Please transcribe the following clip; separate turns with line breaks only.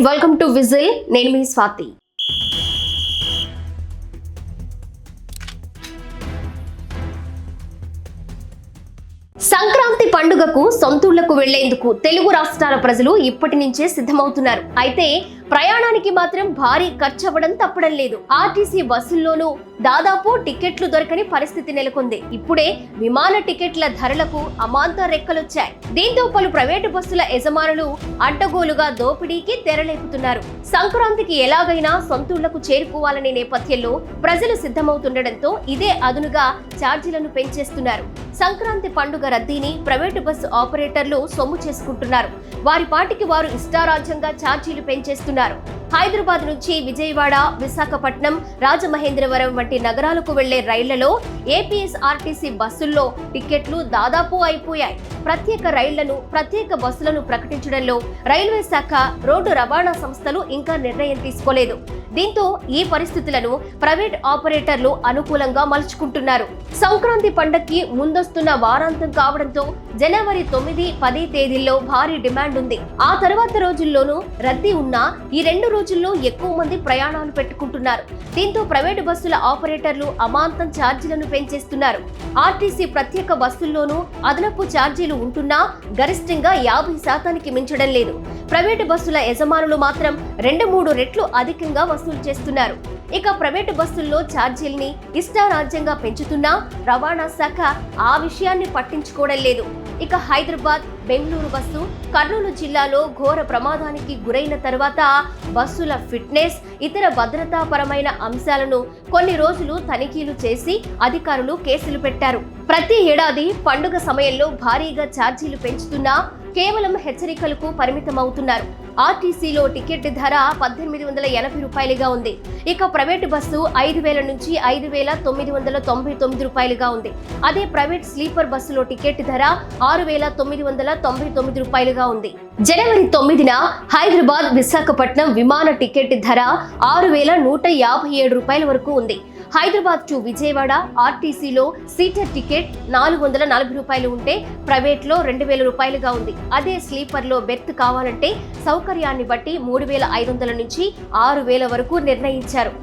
Welcome to whistle. నేను మీ స్వాతి. సంక్రాంతి పండుగకు సొంతూళ్లకు వెళ్లేందుకు తెలుగు రాష్ట్రాల ప్రజలు ఇప్పటి నుంచే సిద్ధమవుతున్నారు. అయితే ప్రయాణానికి మాత్రం భారీ ఖర్చు అవ్వడం తప్పడం లేదు. ఆర్టీసీ బస్సుల్లోనూ దాదాపు టికెట్లు దొరకని పరిస్థితి నెలకొంది. ఇప్పుడే విమాన టికెట్ల ధరలకు అమాంత రెక్కలొచ్చాయి. దీంతో పలు ప్రైవేటు బస్సుల యజమానులు అడ్డగోలుగా దోపిడీకి తెరలేపుతున్నారు. సంక్రాంతికి ఎలాగైనా సొంతూళ్లకు చేరుకోవాలనే నేపథ్యంలో ప్రజలు సిద్ధమవుతుండటంతో ఇదే అదునుగా ఛార్జీలను పెంచేస్తున్నారు. సంక్రాంతి పండుగ రద్దీని ప్రైవేటు బస్సు ఆపరేటర్లు సొమ్ము చేసుకుంటున్నారు. వారి పాటికి వారు ఇష్టారాజ్యంగా ఛార్జీలు పెంచేస్తున్నారు. హైదరాబాద్ నుంచి విజయవాడ, విశాఖపట్నం, రాజమహేంద్రవరం వంటి నగరాలకు వెళ్లే రైళ్లలో ఏపీఎస్ఆర్టీసీ బస్సుల్లో టికెట్లు దాదాపు అయిపోయాయి. ప్రత్యేక రైళ్లను, ప్రత్యేక బస్సులను ప్రకటించడంలో రైల్వే శాఖ, రోడ్డు రవాణా సంస్థలు ఇంకా నిర్ణయం తీసుకోలేదు. దీంతో ఈ పరిస్థితులను ప్రైవేట్ ఆపరేటర్లు అనుకూలంగా మలుచుకుంటున్నారు. సంక్రాంతి పండగకి ముందొస్తున్న వారాంతం కావడంతో జనవరి 9, 10 తేదీల్లో భారీ డిమాండ్ ఉంది. ఆ తర్వాత రోజుల్లోనూ రద్దీ ఉన్నా ఈ 2 రోజుల్లో ఎక్కువ మంది ప్రయాణాలు పెట్టుకుంటున్నారు. దీంతో ప్రైవేటు బస్సుల ఆపరేటర్లు అమాంతం ఛార్జీలను పెంచేస్తున్నారు. ఆర్టీసీ ప్రత్యేక బస్సుల్లోనూ అదనపు ఛార్జీలు ఉంటున్నా గరిష్టంగా 50% మించడం లేదు. ప్రైవేటు బస్సుల యజమానులు మాత్రం 2-3 రెట్లు అధికంగా వసూలు చేస్తున్నారు. ఇక ప్రైవేటు బస్సుల్లో ఛార్జీల్ని ఇష్టారాజ్యంగా పెంచుతున్నా రవాణా శాఖ ఆ విషయాన్ని పట్టించుకోవడం లేదు. ఇక హైదరాబాద్, బెంగళూరు బస్సు కర్నూలు జిల్లాలో ఘోర ప్రమాదానికి గురైన తర్వాత బస్సుల ఫిట్నెస్, ఇతర భద్రతాపరమైన అంశాలను కొన్ని రోజులు తనిఖీలు చేసి అధికారులు కేసులు పెట్టారు. ప్రతి ఏడాది పండుగ సమయంలో భారీగా ఛార్జీలు పెంచుతున్నా కేవలం హెచ్చరికలకు పరిమితమవుతున్నారు. ఆర్టీసీలో టికెట్ ధర 1880 రూపాయలుగా ఉంది. ఇక ప్రైవేటు బస్సు 5000 నుంచి 5999 రూపాయలుగా ఉంది. అదే ప్రైవేట్ స్లీపర్ బస్సులో టికెట్ ధర 6999 రూపాయలుగా ఉంది. జనవరి 9న హైదరాబాద్, విశాఖపట్నం విమాన టికెట్ ధర 6157 రూపాయల వరకు ఉంది. హైదరాబాద్ టు విజయవాడ ఆర్టీసీలో సీటర్ టికెట్ 440 రూపాయలు ఉంటే ప్రైవేట్లో 2000 రూపాయలుగా ఉంది. అదే స్లీపర్లో బెర్త్ కావాలంటే సౌకర్యాన్ని బట్టి 3500 నుంచి 6000 వరకు నిర్ణయించారు.